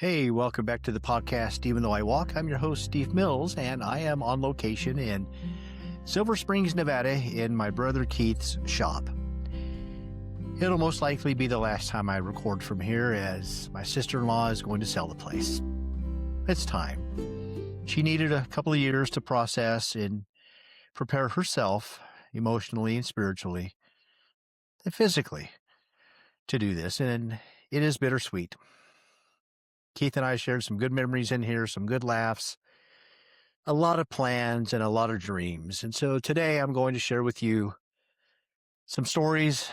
Hey, welcome back to the podcast. Even though I walk, I'm your host, Steve Mills, and I am on location in Silver Springs, Nevada, in my brother Keith's shop. It'll most likely be the last time I record from here, as my sister-in-law is going to sell the place. It's time. She needed a couple of years to process and prepare herself emotionally and spiritually and physically to do this, and it is bittersweet. Keith and I shared some good memories in here, some good laughs, a lot of plans, and a lot of dreams. And so today I'm going to share with you some stories,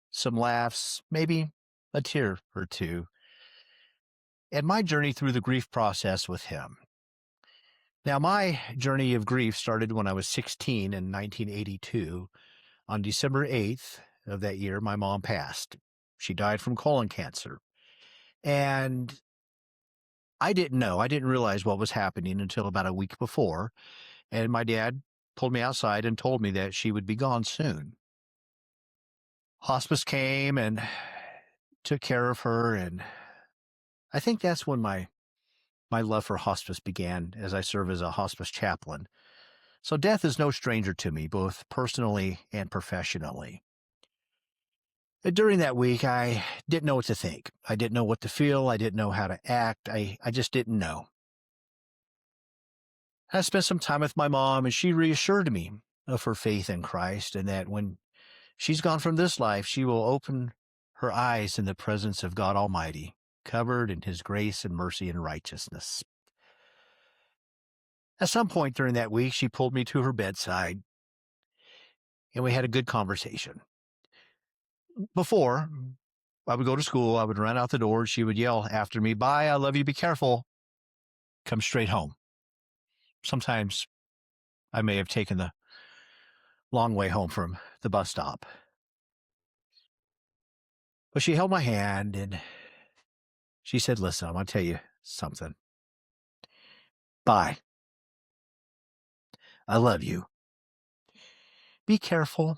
some laughs, maybe a tear or two, and my journey through the grief process with him. Now, my journey of grief started when I was 16 in 1982. On December 8th of that year, my mom passed. She died from colon cancer. And I didn't know. I didn't realize what was happening until about a week before. And my dad pulled me outside and told me that she would be gone soon. Hospice came and took care of her. And I think that's when my love for hospice began, as I serve as a hospice chaplain. So death is no stranger to me, both personally and professionally. During that week, I didn't know what to think. I didn't know what to feel. I didn't know how to act. I just didn't know. I spent some time with my mom, and she reassured me of her faith in Christ, and that when she's gone from this life, she will open her eyes in the presence of God Almighty, covered in his grace and mercy and righteousness. At some point during that week, she pulled me to her bedside, and we had a good conversation. Before I would go to school, I would run out the door. She would yell after me, "Bye, I love you, be careful." Come straight home. Sometimes I may have taken the long way home from the bus stop. But she held my hand and she said, "Listen, I'm going to tell you something. Bye. I love you. Be careful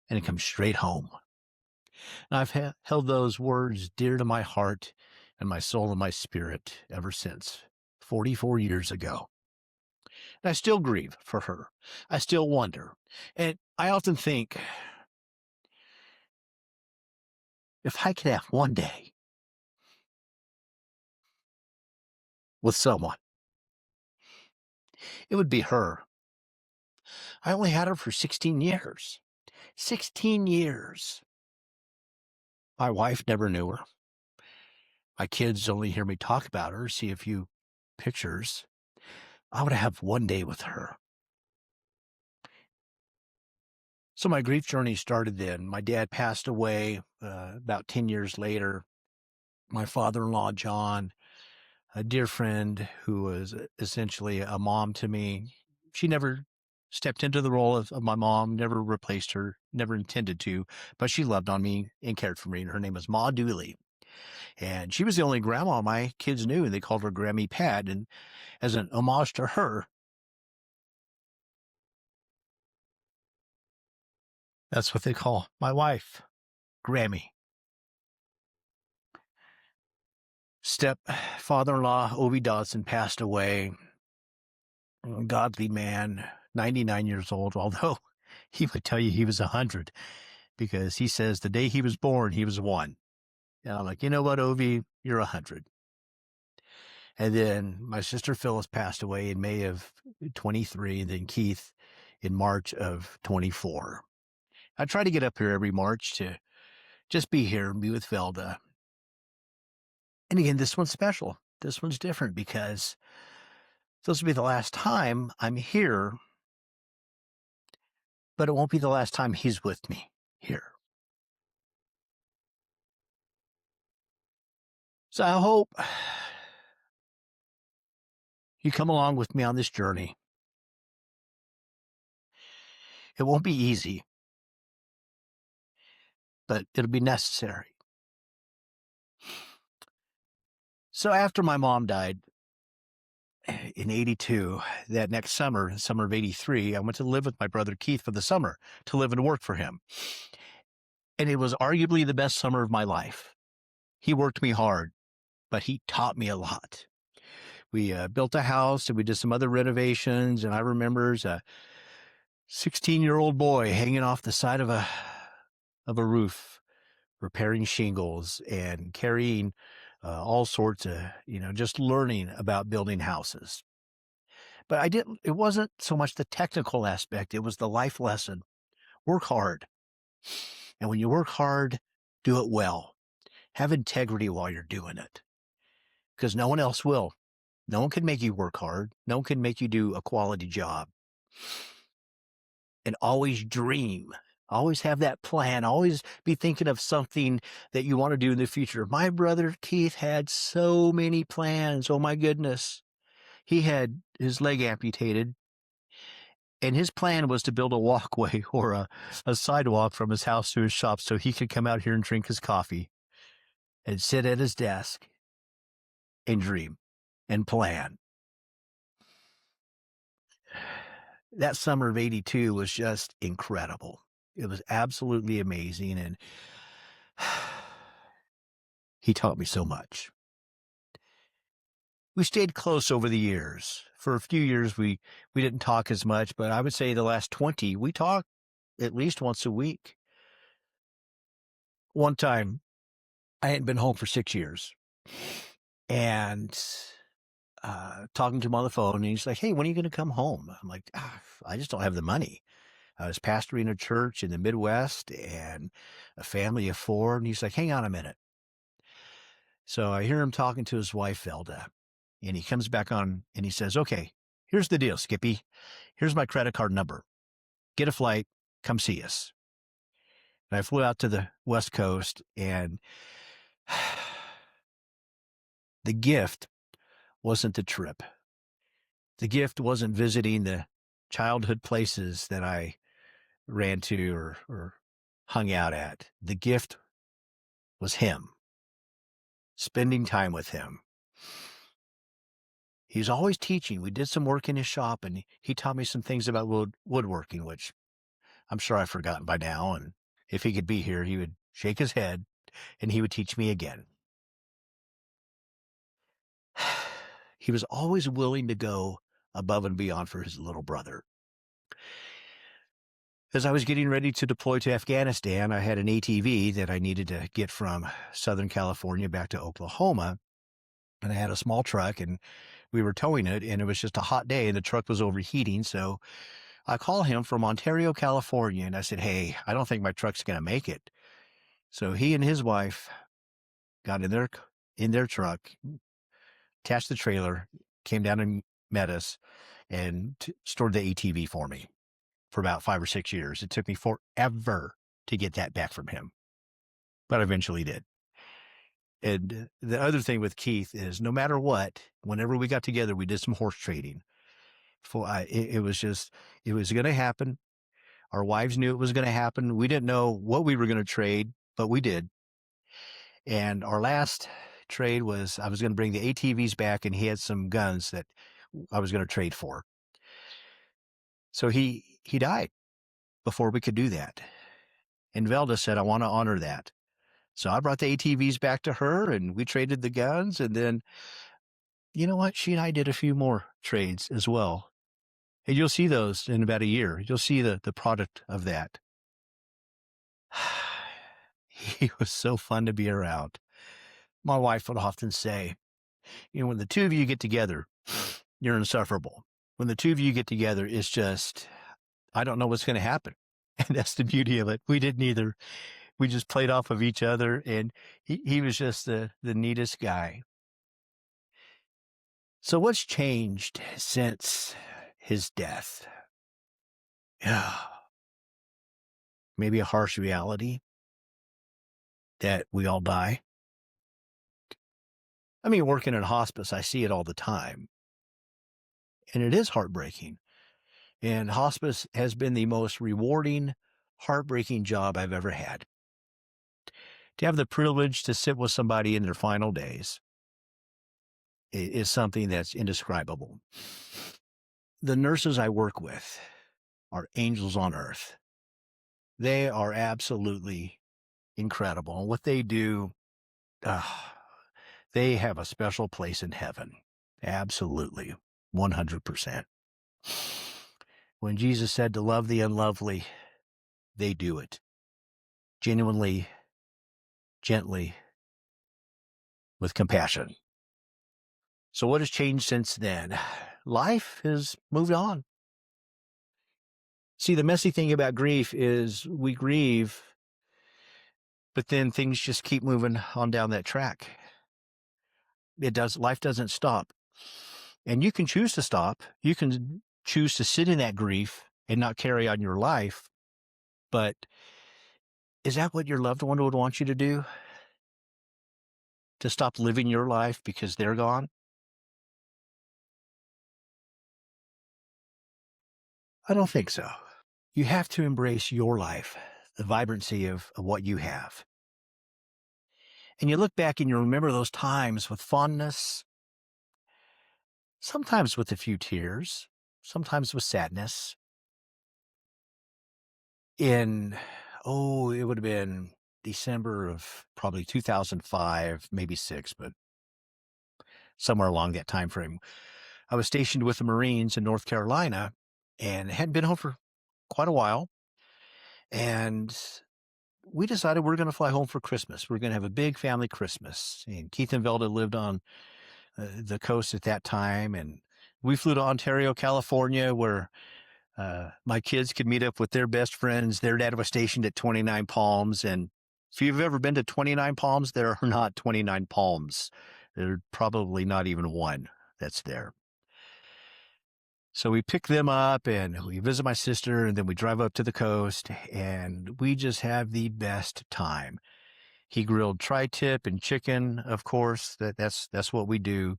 and come straight home." And I've held those words dear to my heart and my soul and my spirit ever since, 44 years ago. And I still grieve for her. I still wonder. And I often think, if I could have one day with someone, it would be her. I only had her for 16 years. 16 years. My wife never knew her. My kids only hear me talk about her, see a few pictures. I would have one day with her. So my grief journey started then. My dad passed away about 10 years later. My father-in-law, John, a dear friend who was essentially a mom to me. She never stepped into the role of my mom, never replaced her, never intended to, but she loved on me and cared for me. And her name was Ma Dooley. And she was the only grandma my kids knew, and they called her Grammy Pat. And as an homage to her, that's what they call my wife, Grammy. Stepfather-in-law, Ovi Dodson, passed away. A godly man, 99 years old, although he would tell you he was 100, because he says the day he was born, he was one. And I'm like, you know what, Ovi, you're 100. And then my sister Phyllis passed away in May of 23, and then Keith in March of 24. I try to get up here every March to just be here and be with Velda. And again, this one's special. This one's different because this will be the last time I'm here, but it won't be the last time he's with me here. So I hope you come along with me on this journey. It won't be easy, but it'll be necessary. So after my mom died in 82, that next summer, summer of 83, I went to live with my brother Keith for the summer, to live and work for him. And it was arguably the best summer of my life. he worked me hard, but he taught me a lot. We built a house and we did some other renovations. And I remember as a 16-year-old boy hanging off the side of a roof, repairing shingles and carrying all sorts of, just learning about building houses. But it wasn't so much the technical aspect. It was the life lesson. Work hard. And when you work hard, do it well. Have integrity while you're doing it, because no one else will. No one can make you work hard. No one can make you do a quality job. And always dream. Always have that plan. Always be thinking of something that you want to do in the future. My brother Keith had so many plans. Oh my goodness. He had his leg amputated, and his plan was to build a walkway or a sidewalk from his house to his shop so he could come out here and drink his coffee and sit at his desk and dream and plan. That summer of 82 was just incredible. It was absolutely amazing, and he taught me so much. We stayed close over the years. For a few years, we didn't talk as much, but I would say the last 20, we talked at least once a week. One time, I hadn't been home for 6 years, and talking to him on the phone, and he's like, "Hey, when are you going to come home?" I'm like, "I just don't have the money." I was pastoring a church in the Midwest and a family of 4, and he's like, "Hang on a minute." So I hear him talking to his wife, Velda, and he comes back on and he says, "Okay, here's the deal, Skippy. Here's my credit card number. Get a flight, come see us." And I flew out to the West Coast, and the gift wasn't the trip. The gift wasn't visiting the childhood places that I ran to or hung out at. The gift was him, spending time with him. He's always teaching. We did some work in his shop, and he taught me some things about woodworking, which I'm sure I've forgotten by now. And if he could be here, he would shake his head and he would teach me again. He was always willing to go above and beyond for his little brother. As I was getting ready to deploy to Afghanistan, I had an ATV that I needed to get from Southern California back to Oklahoma. And I had a small truck, and we were towing it, and it was just a hot day, and the truck was overheating. So I called him from Ontario, California, and I said, "Hey, I don't think my truck's going to make it." So he and his wife got in their truck, attached the trailer, came down and met us, and stored the ATV for me for about 5 or 6 years. It took me forever to get that back from him, but I eventually did. And the other thing with Keith is no matter what, whenever we got together, we did some horse trading. It was going to happen. Our wives knew it was going to happen. We didn't know what we were going to trade, but we did. And our last trade was I was going to bring the ATVs back, and he had some guns that I was going to trade for. So he died before we could do that. And Velda said, "I want to honor that." So I brought the ATVs back to her, and we traded the guns. And then, you know what? She and I did a few more trades as well. And you'll see those in about a year. You'll see the product of that. He was so fun to be around. My wife would often say, when the two of you get together, you're insufferable. When the two of you get together, it's just, I don't know what's going to happen. And that's the beauty of it. We didn't either. We just played off of each other, and he was just the neatest guy. So what's changed since his death? Yeah. Maybe a harsh reality that we all die. I mean, working in hospice, I see it all the time. And it is heartbreaking. And hospice has been the most rewarding, heartbreaking job I've ever had. To have the privilege to sit with somebody in their final days is something that's indescribable. The nurses I work with are angels on earth. They are absolutely incredible. And what they do, they have a special place in heaven. Absolutely. 100%. When Jesus said to love the unlovely, they do it. Genuinely, gently, with compassion. So what has changed since then? Life has moved on. See, the messy thing about grief is we grieve, but then things just keep moving on down that track. Life doesn't stop. And you can choose to stop. You can choose to sit in that grief and not carry on your life. But is that what your loved one would want you to do? To stop living your life because they're gone? I don't think so. You have to embrace your life, the vibrancy of what you have. And you look back and you remember those times with fondness, sometimes with a few tears, sometimes with sadness. It would have been December of probably 2005, maybe six, but somewhere along that time frame. I was stationed with the Marines in North Carolina and hadn't been home for quite a while. And we decided we're going to fly home for Christmas. We're going to have a big family Christmas. And Keith and Velda lived on the coast at that time. And we flew to Ontario, California, where my kids could meet up with their best friends. Their dad was stationed at 29 Palms. And if you've ever been to 29 Palms, there are not 29 palms. There's probably not even one that's there. So we pick them up and we visit my sister, and then we drive up to the coast, and we just have the best time. He grilled tri-tip and chicken, of course. That's what we do.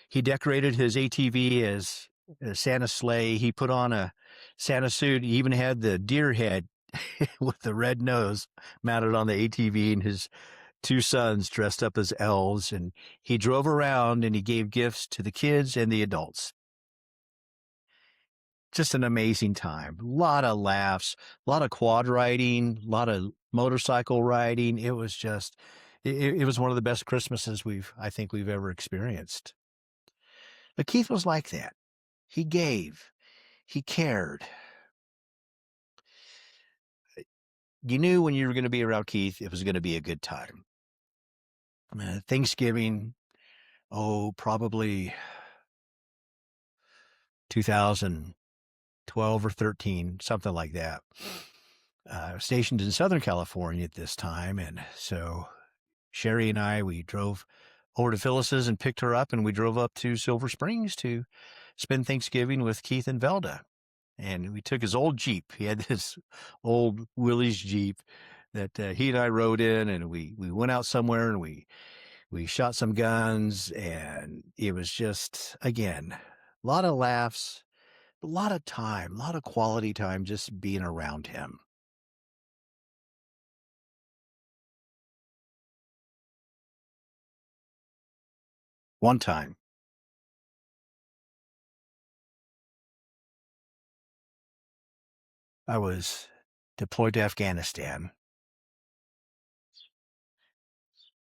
He decorated his ATV as a Santa sleigh. He put on a Santa suit. He even had the deer head with the red nose mounted on the ATV, and his two sons dressed up as elves. And he drove around and he gave gifts to the kids and the adults. Just an amazing time. A lot of laughs, a lot of quad riding, a lot of motorcycle riding. It was just, it was one of the best Christmases I think we've ever experienced. But Keith was like that. He gave, he cared. You knew when you were going to be around Keith, it was going to be a good time. Thanksgiving, probably 2012 or 13, something like that. Stationed in Southern California at this time. And so Sherry and I, we drove over to Phyllis's and picked her up, and we drove up to Silver Springs to spend Thanksgiving with Keith and Velda. And we took his old Jeep. He had this old Willys Jeep that he and I rode in, and we went out somewhere and we shot some guns, and it was just, again, a lot of laughs, a lot of time, a lot of quality time just being around him. One time, I was deployed to Afghanistan,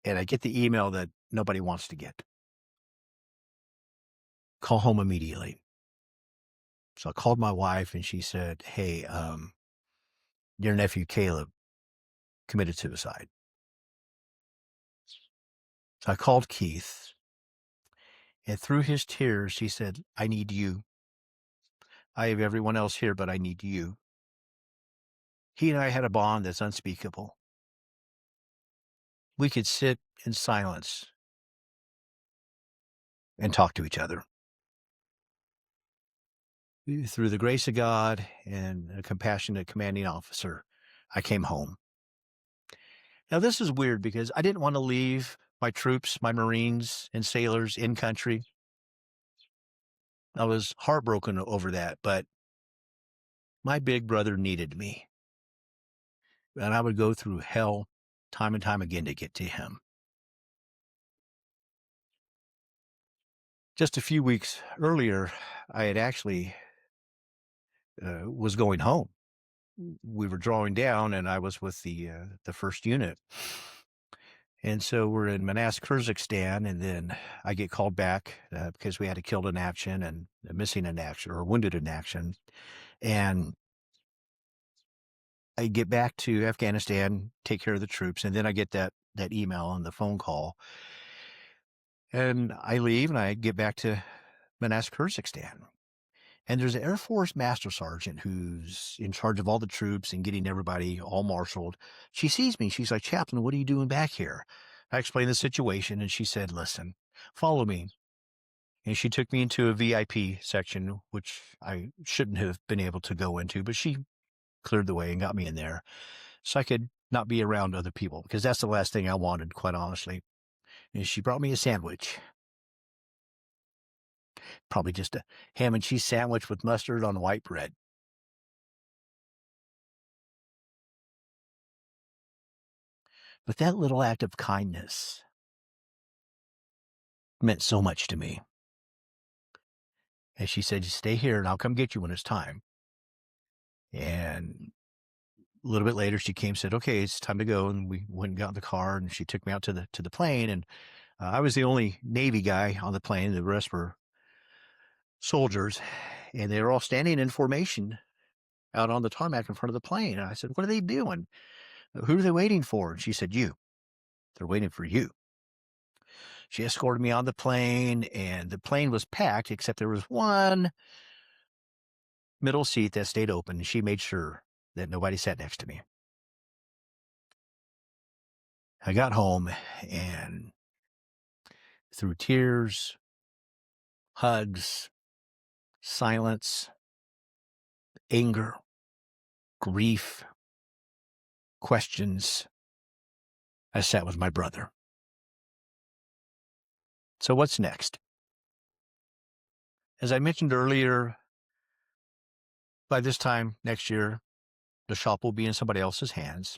and I get the email that nobody wants to get. Call home immediately. So I called my wife, and she said, "Hey, your nephew Caleb committed suicide." So I called Keith, and through his tears, he said, "I need you. I have everyone else here, but I need you." He and I had a bond that's unspeakable. We could sit in silence and talk to each other. Through the grace of God and a compassionate commanding officer, I came home. Now, this is weird because I didn't want to leave my troops, my Marines and sailors in country. I was heartbroken over that, but my big brother needed me. And I would go through hell time and time again to get to him. Just a few weeks earlier, I had actually was going home. We were drawing down, and I was with the first unit. And so we're in Manask, Kyrgyzstan, and then I get called back because we had a killed in action and a missing in action or wounded in action. And I get back to Afghanistan, take care of the troops, and then I get that email and the phone call. And I leave and I get back to Manask, Kyrgyzstan. And there's an Air Force Master Sergeant who's in charge of all the troops and getting everybody all marshaled. She sees me. She's like, "Chaplain, what are you doing back here?" I explained the situation, and she said, "Listen, follow me." And she took me into a VIP section, which I shouldn't have been able to go into, but she cleared the way and got me in there so I could not be around other people, because that's the last thing I wanted, quite honestly. And she brought me a sandwich. Probably just a ham and cheese sandwich with mustard on white bread. But that little act of kindness meant so much to me. And she said, "Just stay here and I'll come get you when it's time." And a little bit later, she came and said, "Okay, it's time to go." And we went and got in the car, and she took me out to the plane. And I was the only Navy guy on the plane. The rest were soldiers, and they were all standing in formation out on the tarmac in front of the plane. And I said, "What are they doing? Who are they waiting for?" And she said, "You. They're waiting for you." She escorted me on the plane, and the plane was packed, except there was one middle seat that stayed open. And she made sure that nobody sat next to me. I got home, and through tears, hugs, silence, anger, grief, questions, I sat with my brother. So what's next? As I mentioned earlier, by this time next year, the shop will be in somebody else's hands.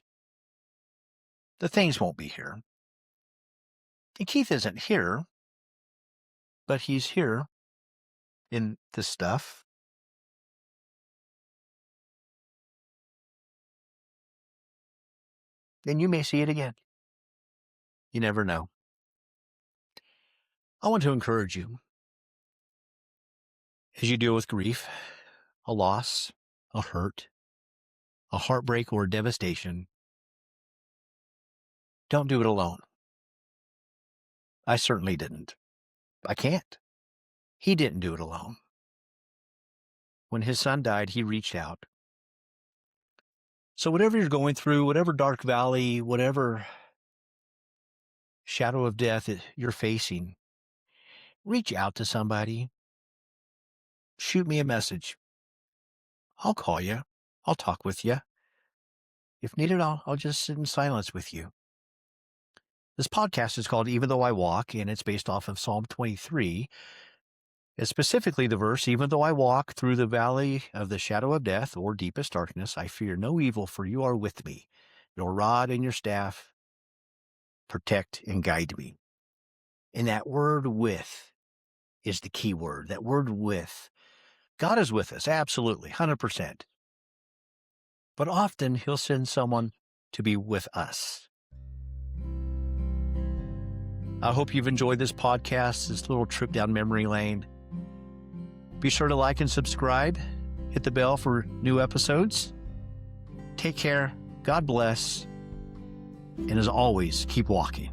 The things won't be here. And Keith isn't here, but he's here in the stuff. And you may see it again. You never know. I want to encourage you as you deal with grief, a loss, a hurt, a heartbreak, or a devastation. Don't do it alone. I certainly didn't. I can't. He didn't do it alone. When his son died, he reached out. So whatever you're going through, whatever dark valley, whatever shadow of death you're facing, reach out to somebody. Shoot me a message. I'll call you. I'll talk with you. If needed, I'll just sit in silence with you. This podcast is called Even Though I Walk, and it's based off of Psalm 23. It's specifically the verse, "Even though I walk through the valley of the shadow of death or deepest darkness, I fear no evil, for you are with me. Your rod and your staff protect and guide me." And that word "with" is the key word. That word "with." God is with us, absolutely, 100%. But often he'll send someone to be with us. I hope you've enjoyed this podcast, this little trip down memory lane. Be sure to like and subscribe. Hit the bell for new episodes. Take care. God bless. And as always, keep walking.